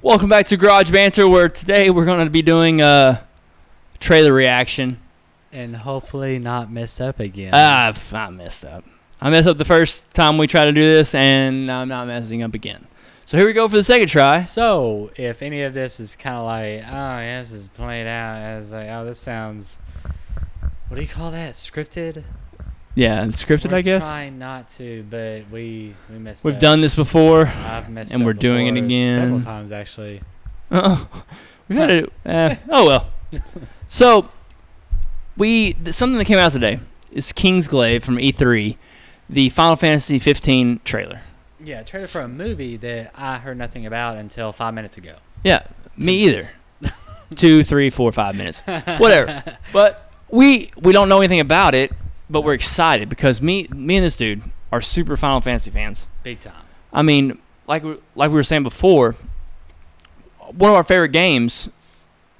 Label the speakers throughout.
Speaker 1: Welcome back to Garage Banter, where today we're going to be doing a trailer reaction.
Speaker 2: And hopefully not mess up again.
Speaker 1: I've not messed up. I messed up the first time we tried to do this, and I'm not messing up again. So here we go for the second try.
Speaker 2: So if any of this is kind of like, oh, yeah, this is played out as like, oh, this sounds, what do you call that? Scripted?
Speaker 1: Yeah, scripted, I guess.
Speaker 2: We're trying not to, but we messed up.
Speaker 1: We've done this before.
Speaker 2: I've messed up
Speaker 1: and we're doing it again.
Speaker 2: Several times, actually.
Speaker 1: We've had to, oh, well. So, something that came out today is Kingsglaive from E3, the Final Fantasy 15 trailer.
Speaker 2: Yeah, a trailer for a movie that I heard nothing about until 5 minutes ago.
Speaker 1: Yeah, me either. 2, 3, 4, 5 minutes. Whatever. But we don't know anything about it, but we're excited because me and this dude are super Final Fantasy fans.
Speaker 2: Big time.
Speaker 1: I mean, like we were saying before, one of our favorite games,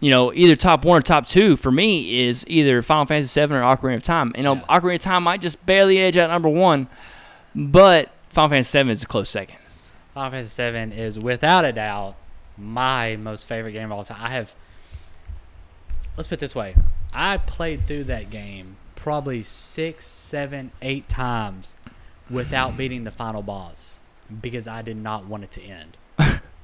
Speaker 1: you know, either top 1 or top 2 for me is either Final Fantasy VII or Ocarina of Time. You know, Ocarina of Time might just barely edge out number 1, but Final Fantasy VII is a close second.
Speaker 2: Final Fantasy VII is without a doubt my most favorite game of all time. Let's put it this way. I played through that game probably 6, 7, 8 times without beating the final boss because I did not want it to end.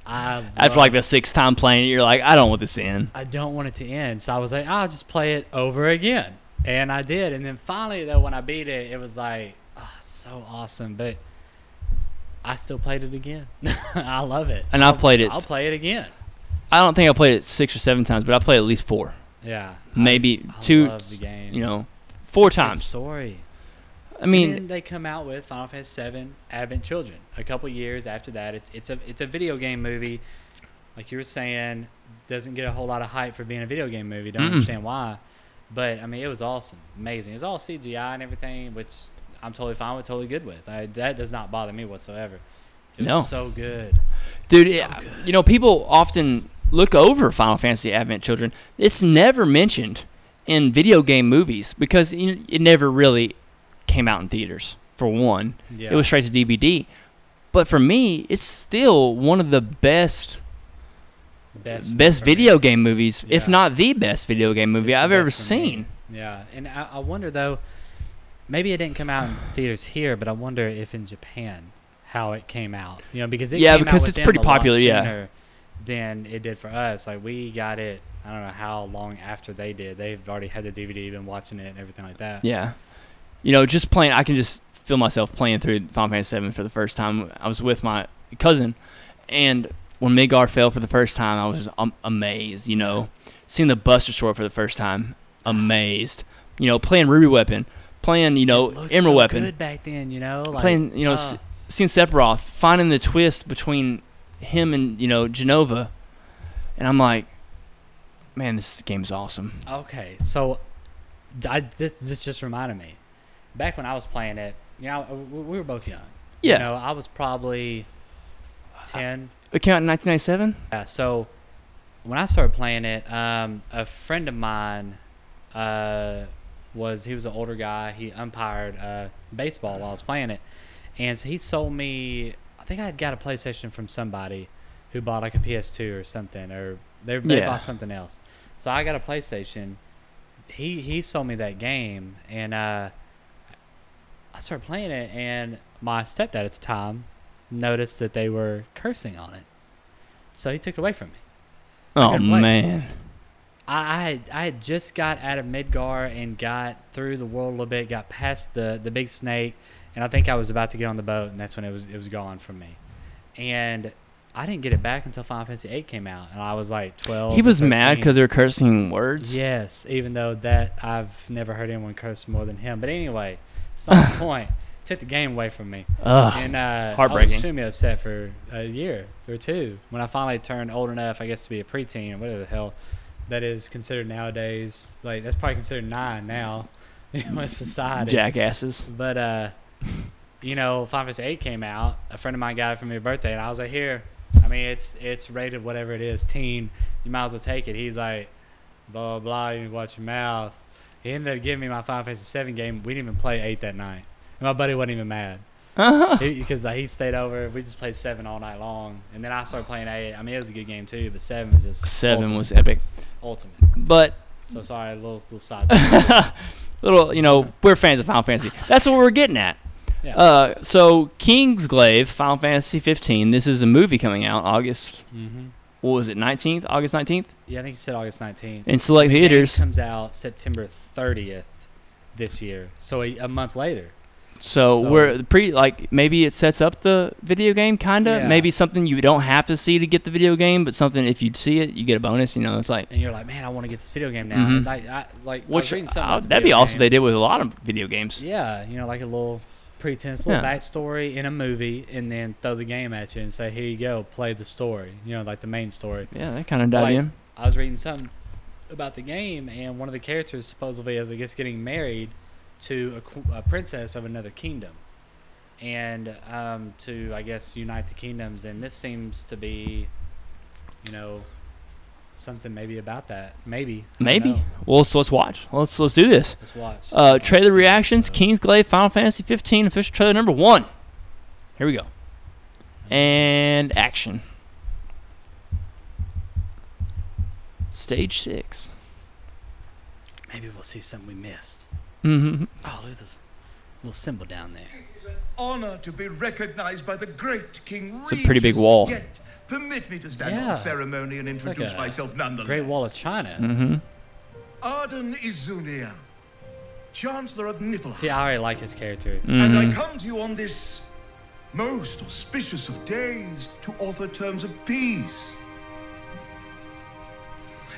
Speaker 1: After like the 6th time playing it, you're like, I don't want this to end.
Speaker 2: I don't want it to end. So I was like, I'll just play it over again. And I did. And then finally, though, when I beat it, it was like, oh, so awesome. But I still played it again. I love it.
Speaker 1: And I've played it.
Speaker 2: I'll play it again.
Speaker 1: I don't think I played it 6 or 7 times, but I played it at least 4.
Speaker 2: Yeah.
Speaker 1: Maybe
Speaker 2: I
Speaker 1: 2,
Speaker 2: love the game.
Speaker 1: you know, 4
Speaker 2: It's a good
Speaker 1: times.
Speaker 2: story.
Speaker 1: I mean,
Speaker 2: and then they come out with Final Fantasy VII Advent Children. A couple years after that, it's a video game movie. Like you were saying, doesn't get a whole lot of hype for being a video game movie. Don't understand why. But, I mean, it was awesome. Amazing. It was all CGI and everything, which I'm totally fine with, totally good with. That does not bother me whatsoever. It was so good.
Speaker 1: Dude,
Speaker 2: so good.
Speaker 1: You know, people often look over Final Fantasy Advent Children. It's never mentioned in video game movies because it never really came out in theaters, for one.
Speaker 2: Yeah.
Speaker 1: It was straight to DVD. But for me, it's still one of the best video game movies, if not the best video game movie I've ever seen.
Speaker 2: Yeah, and I wonder, though, maybe it didn't come out in theaters here, but I wonder if in Japan how it came out. You know, because it came out
Speaker 1: because
Speaker 2: with
Speaker 1: it's
Speaker 2: them
Speaker 1: pretty
Speaker 2: a lot
Speaker 1: popular,
Speaker 2: sooner than it did for us. Like, we got it, I don't know how long after they did. They've already had the DVD, been watching it and everything like that.
Speaker 1: Yeah. You know, just playing, I can just feel myself playing through Final Fantasy VII for the first time. I was with my cousin, and when Midgar fell for the first time, I was amazed, you know. Seeing the Buster Sword for the first time, amazed. You know, playing Ruby Weapon, playing, you know, Emerald Weapon.
Speaker 2: Good back then, you know. Like,
Speaker 1: playing, you know, seeing Sephiroth, finding the twist between him and, you know, Genova. And I'm like, man, this game's awesome.
Speaker 2: Okay, so this just reminded me. Back when I was playing it, you know, we were both young.
Speaker 1: Yeah.
Speaker 2: You know, I was probably 10.
Speaker 1: It came out in 1997?
Speaker 2: Yeah, so when I started playing it, a friend of mine he was an older guy. He umpired baseball while I was playing it. And so he sold me, I think I had got a PlayStation from somebody who bought like a PS2 or something, or they bought something else. So I got a PlayStation. He sold me that game, and I started playing it, and my stepdad at the time noticed that they were cursing on it. So he took it away from me.
Speaker 1: Oh, man.
Speaker 2: I had just got out of Midgar and got through the world a little bit, got past the big snake, and I think I was about to get on the boat, and that's when it was gone from me. And I didn't get it back until Final Fantasy VIII came out, and I was like 12.
Speaker 1: He was
Speaker 2: 13.
Speaker 1: mad because they were cursing words?
Speaker 2: Yes, even though that I've never heard anyone curse more than him. But anyway, it's not the point. Took the game away from me. And
Speaker 1: heartbreaking.
Speaker 2: I was extremely upset for a year or two when I finally turned old enough, I guess, to be a preteen or whatever the hell that is considered nowadays. Like, that's probably considered 9 now in society.
Speaker 1: Jackasses.
Speaker 2: But you know, Final Fantasy VIII came out. A friend of mine got it for me for birthday, and I was like, here. I mean, it's rated whatever it is, teen. You might as well take it. He's like, blah, blah, blah. You need to watch your mouth. He ended up giving me my Final Fantasy VII game. We didn't even play 8 that night. And my buddy wasn't even mad. because he stayed over. We just played 7 all night long, and then I started playing 8. I mean, it was a good game too, but 7 was just
Speaker 1: 7 was epic.
Speaker 2: Ultimate.
Speaker 1: But
Speaker 2: so sorry, a little side.
Speaker 1: little, we're fans of Final Fantasy. That's what we're getting at.
Speaker 2: Yeah.
Speaker 1: So Kingsglaive, Final Fantasy 15. This is a movie coming out August. What was it? 19th? August 19th.
Speaker 2: Yeah, I think you said August 19th.
Speaker 1: In select theaters.
Speaker 2: It comes out September 30th this year, so a month later.
Speaker 1: So we're maybe it sets up the video game, kind of.
Speaker 2: Yeah.
Speaker 1: Maybe something you don't have to see to get the video game, but something if you see it, you get a bonus. It's like.
Speaker 2: And you're like, man, I want to get this video game now. And I was reading something about the
Speaker 1: that'd be
Speaker 2: video
Speaker 1: awesome.
Speaker 2: game.
Speaker 1: They did with a lot of video games.
Speaker 2: Yeah, like a little pretense, little backstory in a movie, and then throw the game at you and say, here you go, play the story. Like the main story.
Speaker 1: Yeah, that kind of dive in.
Speaker 2: I was reading something about the game, and one of the characters supposedly is, I guess, getting married to a princess of another kingdom, and to, I guess, unite the kingdoms. And this seems to be, something maybe about that. Maybe.
Speaker 1: Well, so let's watch. Let's do this.
Speaker 2: Let's watch.
Speaker 1: Trailer reactions. Kingsglaive Final Fantasy 15 official trailer number 1. Here we go. And action. Stage 6.
Speaker 2: Maybe we'll see something we missed.
Speaker 1: Mm-hmm.
Speaker 2: Oh, look at the little symbol down there.
Speaker 3: It is an honor to be recognized by the great King Regis.
Speaker 1: It's a pretty big wall.
Speaker 3: Yet, permit me to stand on ceremony and introduce myself nonetheless.
Speaker 2: Great Wall of China.
Speaker 1: Mm-hmm.
Speaker 3: Arden Izunia, Chancellor of Niflheim.
Speaker 2: See, I already like his character.
Speaker 3: And I come to you on this most auspicious of days to offer terms of peace.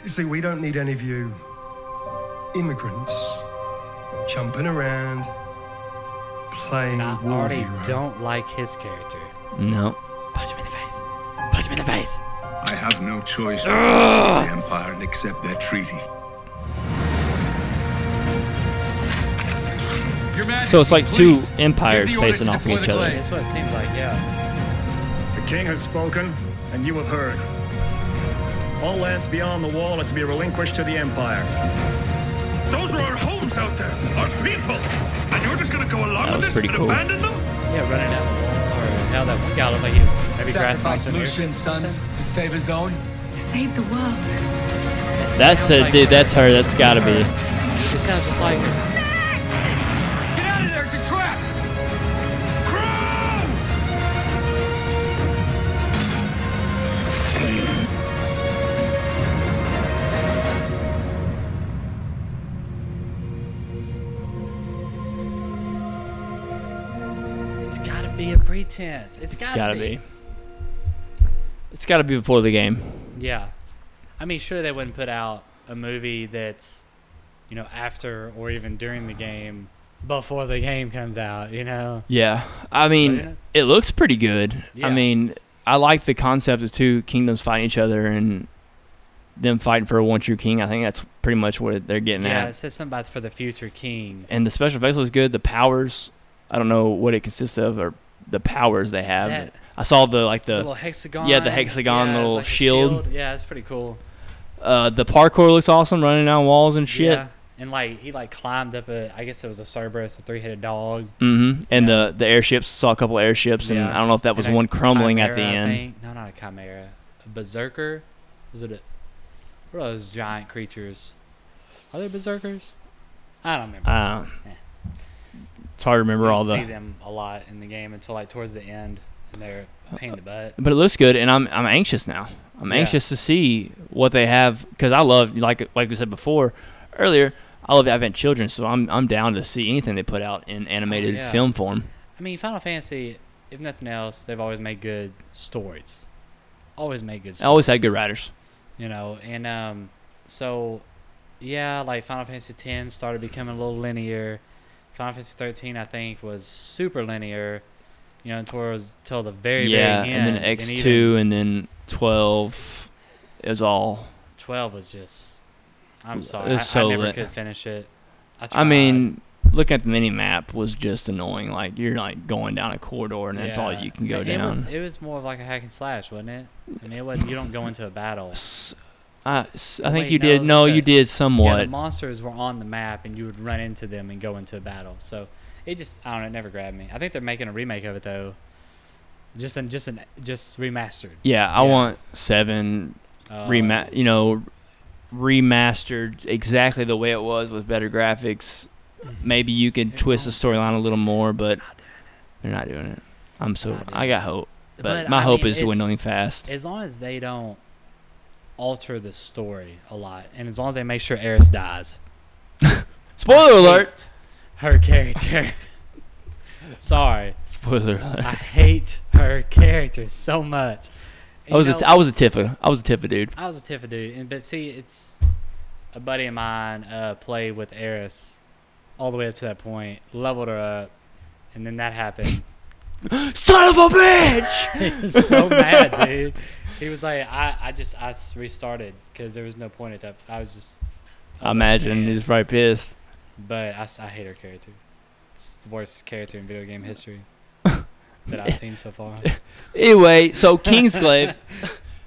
Speaker 4: You see, we don't need any of you immigrants jumping around, playing
Speaker 2: I
Speaker 4: war
Speaker 2: already
Speaker 4: hero.
Speaker 2: don't like his character.
Speaker 1: No.
Speaker 2: Punch him in the face. Punch him in the face.
Speaker 3: I have no choice but to accept the Empire and accept their treaty.
Speaker 5: Your Majesty,
Speaker 1: So it's like two
Speaker 5: please,
Speaker 1: empires
Speaker 5: give the order
Speaker 1: facing
Speaker 5: to
Speaker 1: off of
Speaker 5: deploy
Speaker 1: each
Speaker 5: the
Speaker 1: other.
Speaker 5: glaive.
Speaker 2: That's what it seems like, yeah.
Speaker 6: The king has spoken, and you have heard. All lands beyond the wall are to be relinquished to the Empire.
Speaker 3: Those are our homes out there, our people. And you're just gonna go along
Speaker 1: That was
Speaker 3: with this
Speaker 1: pretty
Speaker 3: and
Speaker 1: cool.
Speaker 3: abandon them?
Speaker 2: Yeah, running down the wall. Or hell, that one guy looked like he was maybe grasping
Speaker 5: Sacrifice
Speaker 2: something.
Speaker 5: Lucian's sons to save his own.
Speaker 7: To save the world.
Speaker 1: That's it, dude. That's her. That's gotta be.
Speaker 2: It sounds just like her.
Speaker 5: Get out of there! It's a trap!
Speaker 2: It's gotta be a pretense. It's
Speaker 1: Gotta be. It's gotta be before the game.
Speaker 2: Yeah. I mean, sure, they wouldn't put out a movie that's, after or even during the game before the game comes out,
Speaker 1: Yeah. I mean,
Speaker 2: But
Speaker 1: it looks pretty good.
Speaker 2: Yeah.
Speaker 1: I mean, I like the concept of two kingdoms fighting each other and them fighting for one true king. I think that's pretty much what they're getting
Speaker 2: Yeah, it
Speaker 1: at.
Speaker 2: says something about for the future king.
Speaker 1: And the special effects looks good. The powers, I don't know what it consists of or the powers they have.
Speaker 2: That-
Speaker 1: I saw the
Speaker 2: little hexagon.
Speaker 1: yeah, the hexagon
Speaker 2: it's
Speaker 1: little
Speaker 2: like a
Speaker 1: shield.
Speaker 2: Yeah, it's pretty cool.
Speaker 1: The parkour looks awesome, running down walls and shit.
Speaker 2: Yeah. And he climbed up I guess it was a Cerberus, a 3-headed dog.
Speaker 1: Mm-hmm. And
Speaker 2: Yeah.
Speaker 1: the airships, saw a couple airships, and
Speaker 2: Yeah.
Speaker 1: I don't know if that was
Speaker 2: And a
Speaker 1: one crumbling at the
Speaker 2: chimera, I
Speaker 1: end.
Speaker 2: think. No, not a chimera. A berserker? Was it what are those giant creatures? Are they berserkers? I don't remember.
Speaker 1: It's hard to remember
Speaker 2: You
Speaker 1: all
Speaker 2: don't see
Speaker 1: the.
Speaker 2: them a lot in the game until towards the end, and they're a pain in the butt.
Speaker 1: But it looks good, and I'm anxious now. I'm
Speaker 2: Yeah.
Speaker 1: anxious to see what they have because I love like we said before earlier. I love having children, so I'm down to see anything they put out in animated
Speaker 2: yeah.
Speaker 1: film form.
Speaker 2: I mean, Final Fantasy, if nothing else, they've always made good stories. Always made good stories.
Speaker 1: I always had good writers.
Speaker 2: And so yeah, like Final Fantasy X started becoming a little linear. Final Fantasy 13, I think, was super linear, until the very, very end.
Speaker 1: And then X2, and then 12 is all.
Speaker 2: 12 was just, I'm sorry,
Speaker 1: It was so
Speaker 2: I never
Speaker 1: lit.
Speaker 2: could finish it.
Speaker 1: I mean, looking at the mini map was just annoying. Like you're going down a corridor, and that's all you can go down.
Speaker 2: It was more of like a hack and slash, wasn't it? I mean, it wasn't. You don't go into a battle.
Speaker 1: I think
Speaker 2: Wait,
Speaker 1: you did.
Speaker 2: no,
Speaker 1: No, you did
Speaker 2: Yeah,
Speaker 1: somewhat.
Speaker 2: the monsters were on the map, and you would run into them and go into a battle. So it just, I don't know, it never grabbed me. I think they're making a remake of it though. Just remastered.
Speaker 1: Yeah, I want 7 remastered exactly the way it was with better graphics. Maybe you could twist the storyline a little more, but they're not doing it. I got hope, but my hope is dwindling fast.
Speaker 2: As long as they don't alter the story a lot, and as long as they make sure Eris dies.
Speaker 1: Spoiler alert.
Speaker 2: Her character. Sorry.
Speaker 1: Spoiler alert.
Speaker 2: I hate her character so much.
Speaker 1: I was a Tifa. I was a Tifa dude.
Speaker 2: I was a Tifa dude, but see, it's a buddy of mine played with Eris all the way up to that point, leveled her up, and then that happened.
Speaker 1: Son of a bitch!
Speaker 2: He was so mad, dude. He was like, I restarted because there was no point at that.
Speaker 1: I imagine he's probably pissed.
Speaker 2: But I hate her character. It's the worst character in video game history that I've seen so far.
Speaker 1: Anyway, so Kingsglaive,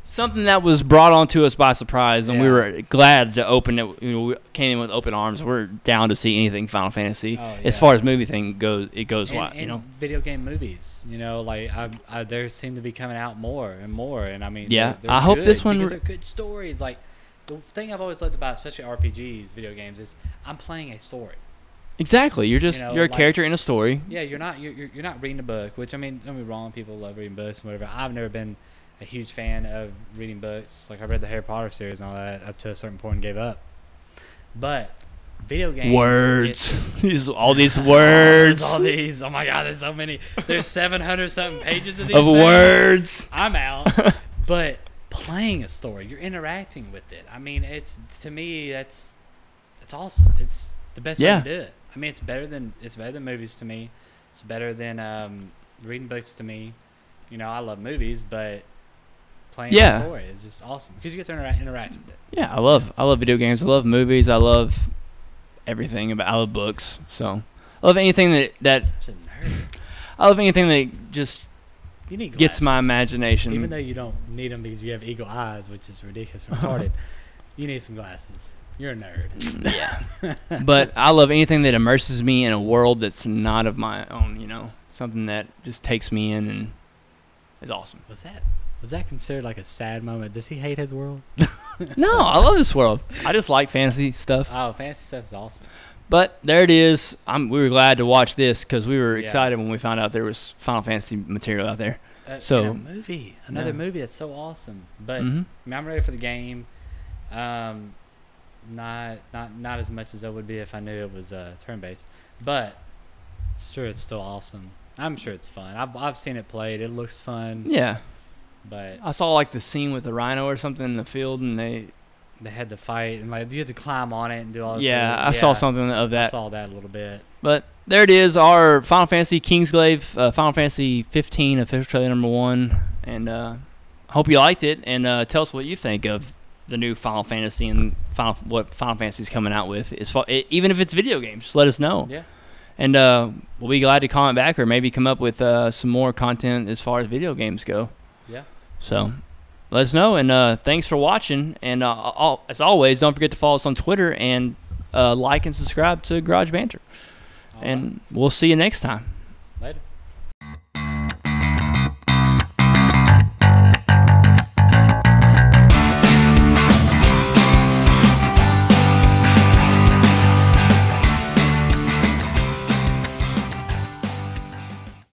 Speaker 1: something that was brought onto us by surprise, and we were glad to open it. We came in with open arms. We're down to see anything Final Fantasy. As far as movie thing goes, it goes
Speaker 2: and video game movies. Like there seem to be coming out more and more, and I mean,
Speaker 1: yeah,
Speaker 2: they're
Speaker 1: I hope
Speaker 2: good
Speaker 1: this one.
Speaker 2: Because they're good stories. Like the thing I've always loved about, especially RPGs, video games, is I'm playing a story.
Speaker 1: Exactly, you're a character in a story.
Speaker 2: Yeah, you're not reading a book. Which I mean, don't be wrong. People love reading books and whatever. I've never been a huge fan of reading books. Like I read the Harry Potter series and all that up to a certain point and gave up. But video games,
Speaker 1: words, all these words,
Speaker 2: all these. Oh my God, there's so many. There's 700 something pages of these
Speaker 1: of words.
Speaker 2: I'm out. But playing a story, you're interacting with it. I mean, to me that's awesome. It's the best way to do it. I mean, it's better than movies to me. It's better than reading books to me. I love movies, but playing a story is just awesome because you get to interact with it.
Speaker 1: Yeah, I love video games. I love movies. I love everything about. I love books. So I love anything that
Speaker 2: Such a nerd.
Speaker 1: I love anything that just
Speaker 2: you need
Speaker 1: gets my imagination.
Speaker 2: Even though you don't need them because you have eagle eyes, which is ridiculous, retarded. You need some glasses. You're a nerd.
Speaker 1: Yeah. But I love anything that immerses me in a world that's not of my own. Something that just takes me in and is awesome.
Speaker 2: Was that considered like a sad moment? Does he hate his world?
Speaker 1: No, I love this world. I just like fantasy stuff.
Speaker 2: Oh, fantasy stuff is awesome.
Speaker 1: But there it is. We were glad to watch this because we were excited when we found out there was Final Fantasy material out there.
Speaker 2: Another movie that's so awesome. But I mean, I'm ready for the game. Not as much as I would be if I knew it was turn-based, but sure, it's still awesome. I'm sure it's fun. I've seen it played. It looks fun.
Speaker 1: Yeah,
Speaker 2: but
Speaker 1: I saw like the scene with the rhino or something in the field, and they
Speaker 2: had to fight and like you had to climb on it and do all this.
Speaker 1: Yeah, I saw something of that.
Speaker 2: I saw that a little bit.
Speaker 1: But there it is, our Final Fantasy Kingsglaive, Final Fantasy 15 official trailer number 1, and I hope you liked it. And tell us what you think of the new Final Fantasy and what Final Fantasy is coming out with. Even if it's video games, just let us know.
Speaker 2: Yeah.
Speaker 1: And we'll be glad to comment back or maybe come up with some more content as far as video games go.
Speaker 2: Yeah.
Speaker 1: So let us know. And thanks for watching. And as always, don't forget to follow us on Twitter and like and subscribe to Garage Banter. And we'll see you next time.